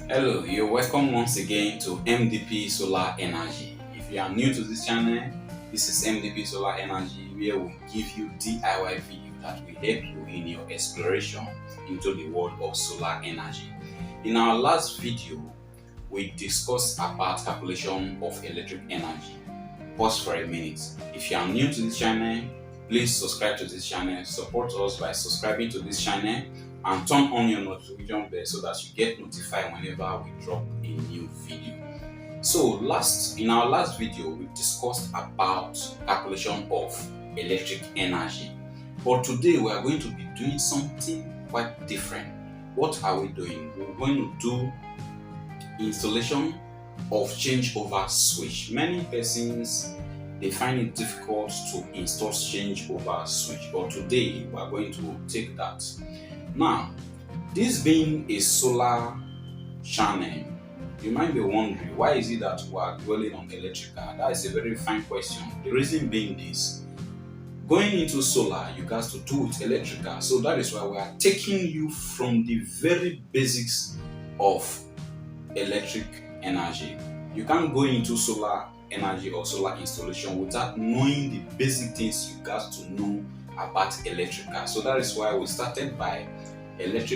Hello, you're welcome once again to MDP Solar Energy. If you are new to this channel, this is MDP Solar Energy, where we give you DIY video that will help you in your exploration into the world of solar energy. In our last video, we discussed about calculation of electric energy. Pause for a minute. If you are new to this channel, please subscribe to this channel. Support us by subscribing to this channel and turn on your notification bell so that you get notified whenever we drop a new video. So in our last video, we discussed about calculation of electric energy. But today we are going to be doing something quite different. What are we doing? We're going to do installation of changeover switch. Many persons, they find it difficult to install changeover switch, but today we are going to take that. Now, this being a solar channel, you might be wondering, why is it that we are dwelling on electrical? That is a very fine question. The reason being this: going into solar, you got to do with electrical. So that is why we are taking you from the very basics of electric energy. You can't go into solar energy or solar installation without knowing the basic things you got to know about electrical. So that is why we started by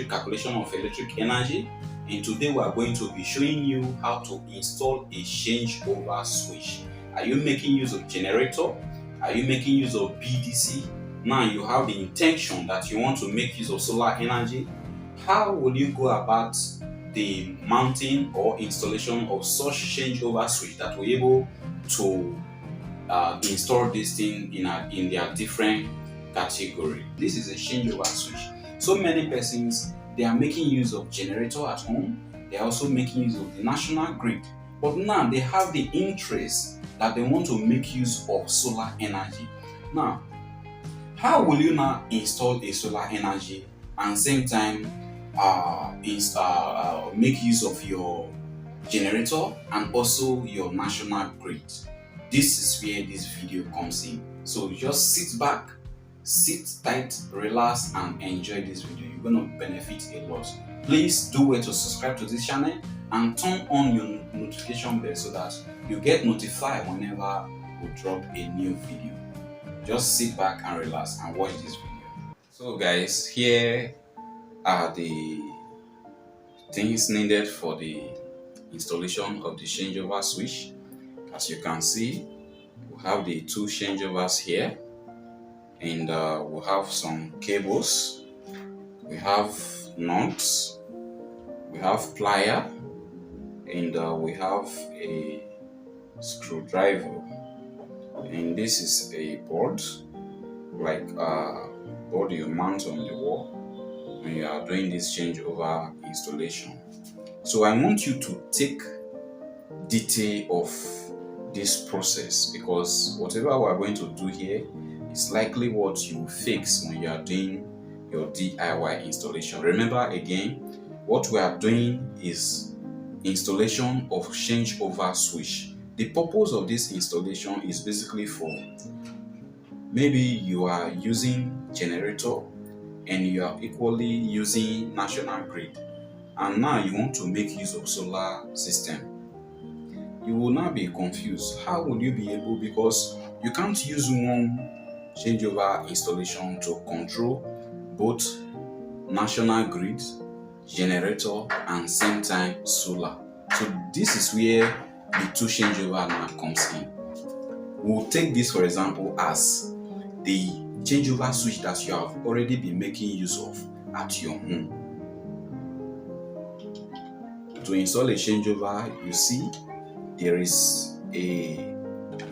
calculation of electric energy, and today we are going to be showing you how to install a changeover switch. Are you making use of generator? Are you making use of BDC? Now you have the intention that you want to make use of solar energy. How will you go about the mounting or installation of such changeover switch that will be able to install this thing in their different category? This is a changeover switch. So many persons, they are making use of generator at home. They are also making use of the national grid. But now they have the interest that they want to make use of solar energy. Now, how will you now install a solar energy and same time make use of your generator and also your national grid? This is where this video comes in. So just sit back, sit tight, relax, and enjoy this video. You're going to benefit a lot. Please do well to subscribe to this channel and turn on your notification bell so that you get notified whenever we drop a new video. Just sit back and relax and watch this video. So guys, here are the things needed for the installation of the changeover switch. As you can see, we have the two changeovers here, and we have some cables, we have nuts, we have plier, and we have a screwdriver. And this is a board, like board you mount on the wall when you are doing this changeover installation. So I want you to take detail of this process, because whatever we are going to do here is likely what you fix when you are doing your DIY installation. Remember again, what we are doing is installation of changeover switch. The purpose of this installation is basically for, maybe you are using generator and you are equally using national grid, and now you want to make use of solar system. You will now be confused. How will you be able, because you can't use one changeover installation to control both national grid, generator, and same time solar. So this is where the two changeover now comes in. We'll take this for example as the changeover switch that you have already been making use of at your home. To install a changeover, you see there is a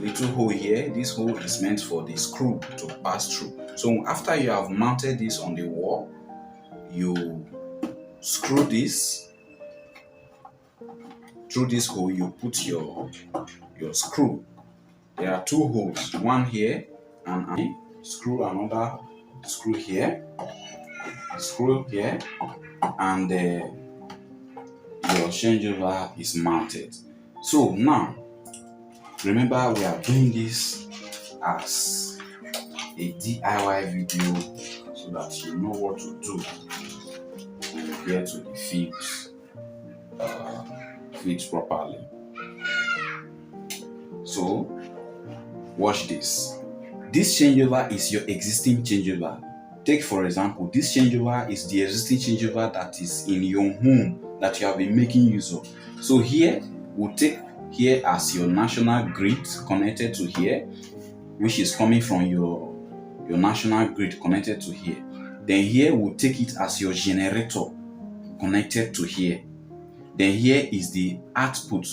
little hole here. This hole is meant for the screw to pass through. So after you have mounted this on the wall, you screw this through this hole. You put your screw. There are two holes, one here and screw another screw here, and your changeover is mounted. So now, remember, we are doing this as a DIY video so that you know what to do when you get to the field fit properly. So watch this. This changeover is your existing changeover. Take for example, this changeover is the existing changeover that is in your home that you have been making use of. So here we'll take here as your national grid connected to here, which is coming from your national grid connected to here. Then here we'll take it as your generator connected to here. Then here is the output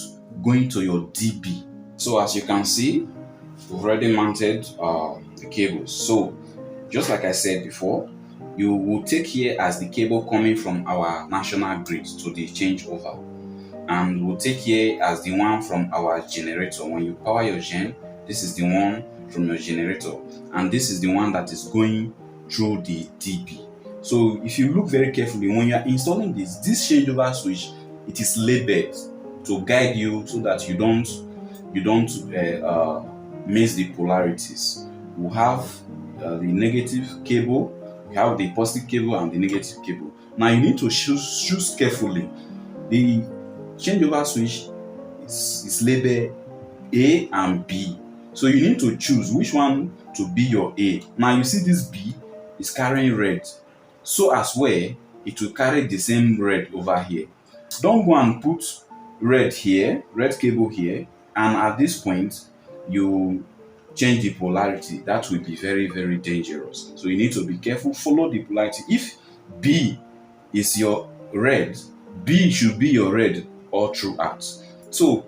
going to your DB. So as you can see, we've already mounted the cables. So just like I said before, you will take here as the cable coming from our national grid to the changeover, and we'll take here as the one from our generator. When you power your gen, this is the one from your generator, and this is the one that is going through the DB. So if you look very carefully, when you are installing this changeover switch, it is labeled to guide you so that you don't miss the polarities. We have the negative cable, we have the positive cable and the negative cable. Now you need to choose carefully. The changeover switch is labeled A and B. So you need to choose which one to be your A. Now you see this B is carrying red. So as well, it will carry the same red over here. Don't go and put red here, red cable here, and at this point you change the polarity. That will be very, very dangerous. So you need to be careful, follow the polarity. If B is your red, B should be your red all throughout. So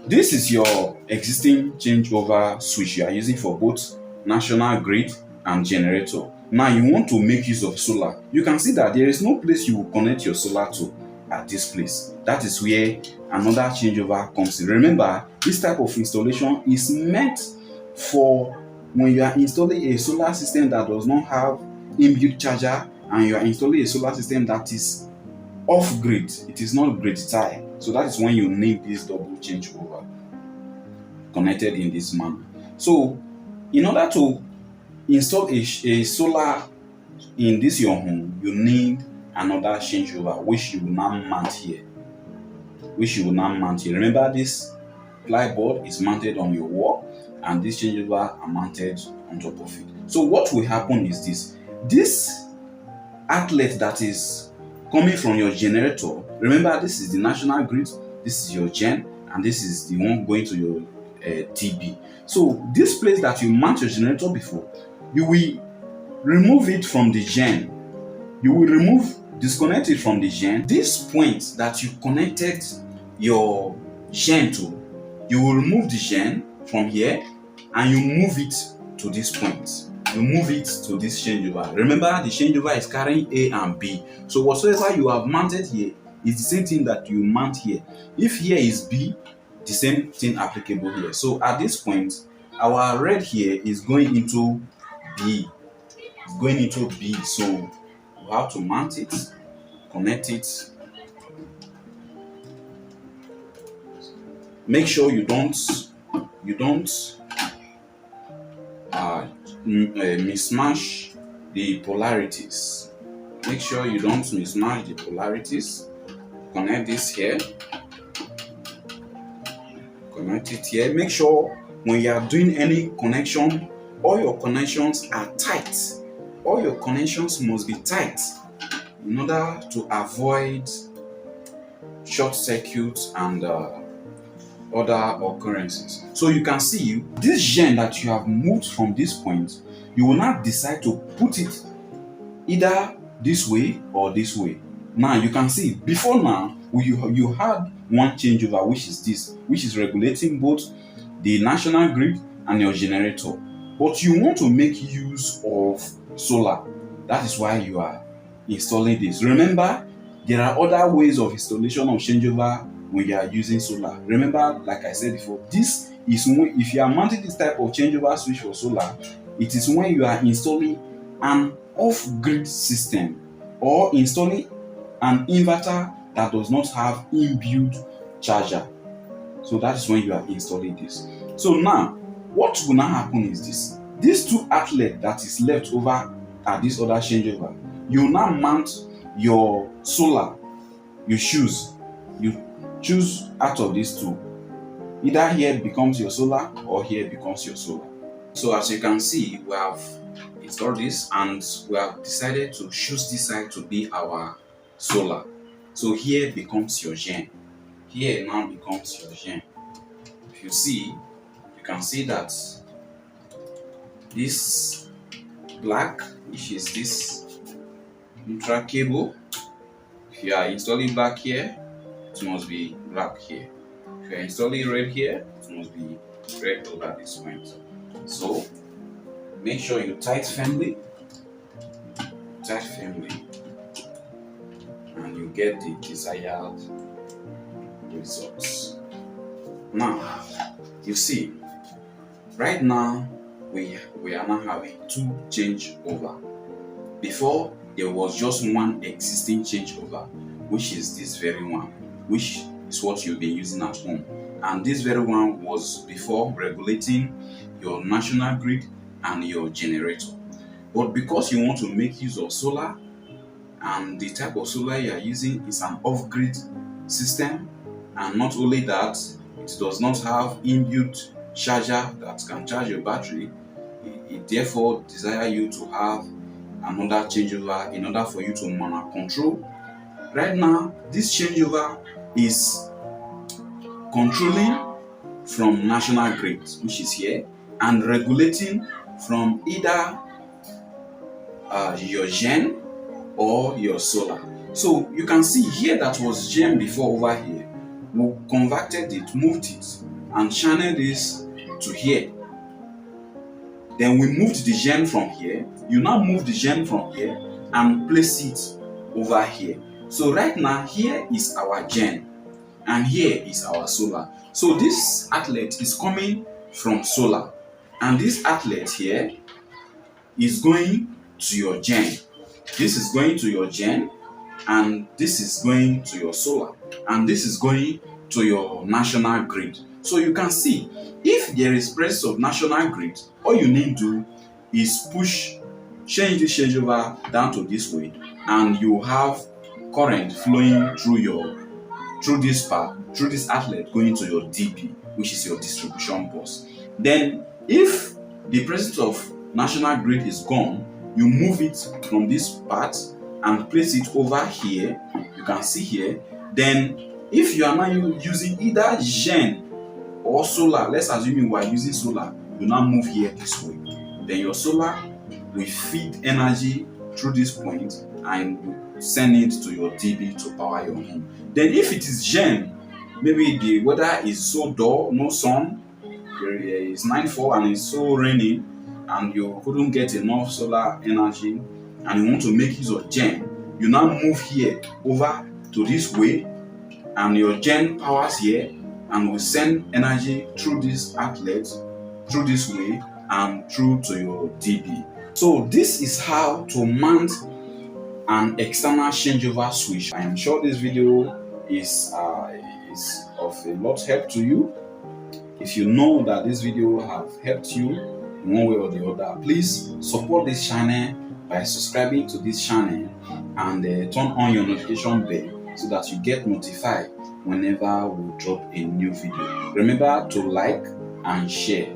this is your existing changeover switch you are using for both national grid and generator. Now you want to make use of solar. You can see that there is no place you will connect your solar to at this place. That is where another changeover comes in. Remember, this type of installation is meant for when you are installing a solar system that does not have inbuilt charger, and you are installing a solar system that is off grid. It is not grid tie. So that is when you need this double changeover connected in this manner. So in order to install a solar in this your home, you need another changeover which you will now mount here. Remember, this plyboard is mounted on your wall and this changeover are mounted on top of it. So what will happen is this outlet that is coming from your generator, remember this is the national grid, this is your gen, and this is the one going to your DB. So this place that you mount your generator before, you will remove it from the gen. Disconnect it from the gen. This point that you connected your gen to, you will remove the gen from here and you move it to this point. You move it to this changeover. Remember, the changeover is carrying A and B. So whatsoever you have mounted here is the same thing that you mount here. If here is B, the same thing applicable here. So at this point, our red here is going into B. It's going into B. So you have to mount it, connect it. Make sure you don't mismatch the polarities. Make sure you don't mismatch the polarities. Connect this here. Connect it here. Make sure when you are doing any connection, all your connections are tight. All your connections must be tight in order to avoid short circuits and other occurrences. So you can see this gen that you have moved from this point, you will not decide to put it either this way or this way. Now you can see before now you had one changeover, which is this, which is regulating both the national grid and your generator. But you want to make use of solar. That is why you are installing this. Remember, there are other ways of installation of changeover when you are using solar. Remember, like I said before, this is when, if you are mounting this type of changeover switch for solar, it is when you are installing an off-grid system or installing an inverter that does not have inbuilt charger. So that is when you are installing this. So now, what will now happen is this. These two outlets that is left over at this other changeover, you now mount your solar. You choose choose out of these two. Either here becomes your solar or here becomes your solar. So as you can see, we have installed this and we have decided to choose this side to be our solar. So here becomes your gen. Here now becomes your gen. If you see, you can see that this black, which is this neutral cable, if you are installing black here, it must be black here. If you are installing red here, it must be red over this point. So make sure you tight firmly, and you get the desired results. Now, you see, right now we are now having two changeover. Before, there was just one existing changeover, which is this very one, which is what you'll be using at home. And this very one was before regulating your national grid and your generator. But because you want to make use of solar, and the type of solar you are using is an off-grid system, and not only that, it does not have inbuilt charger that can charge your battery, it therefore desire you to have another changeover in order for you to manual control. Right now, this changeover is controlling from national grid, which is here, and regulating from either your gen or your solar. So you can see here that was gen before over here. We converted it, moved it, and channeled this to here. Then we moved the gen from here. You now move the gen from here and place it over here. So right now, here is our gen and here is our solar. So this outlet is coming from solar, and this outlet here is going to your gen. This is going to your gen, and this is going to your solar, and this is going to your national grid. So you can see, if there is presence of national grid, all you need to do is change this changeover down to this way, and you have current flowing through this part, through this outlet, going to your DP, which is your distribution bus. Then if the presence of national grid is gone, you move it from this part and place it over here. You can see here. Then if you are now using either gen or solar, let's assume you are using solar, you now move here this way. Then your solar will feed energy through this point and you send it to your DB to power your home. Then if it is gen, maybe the weather is so dull, no sun, it's 9:4 and it's so raining, and you couldn't get enough solar energy and you want to make use of gen, you now move here over to this way, and your gen powers here and will send energy through this outlet, through this way, and through to your DB. So this is how to mount an external changeover switch. I am sure this video is of a lot help to you. If you know that this video have helped you in one way or the other, please support this channel by subscribing to this channel and turn on your notification bell so that you get notified whenever we drop a new video. Remember to like and share.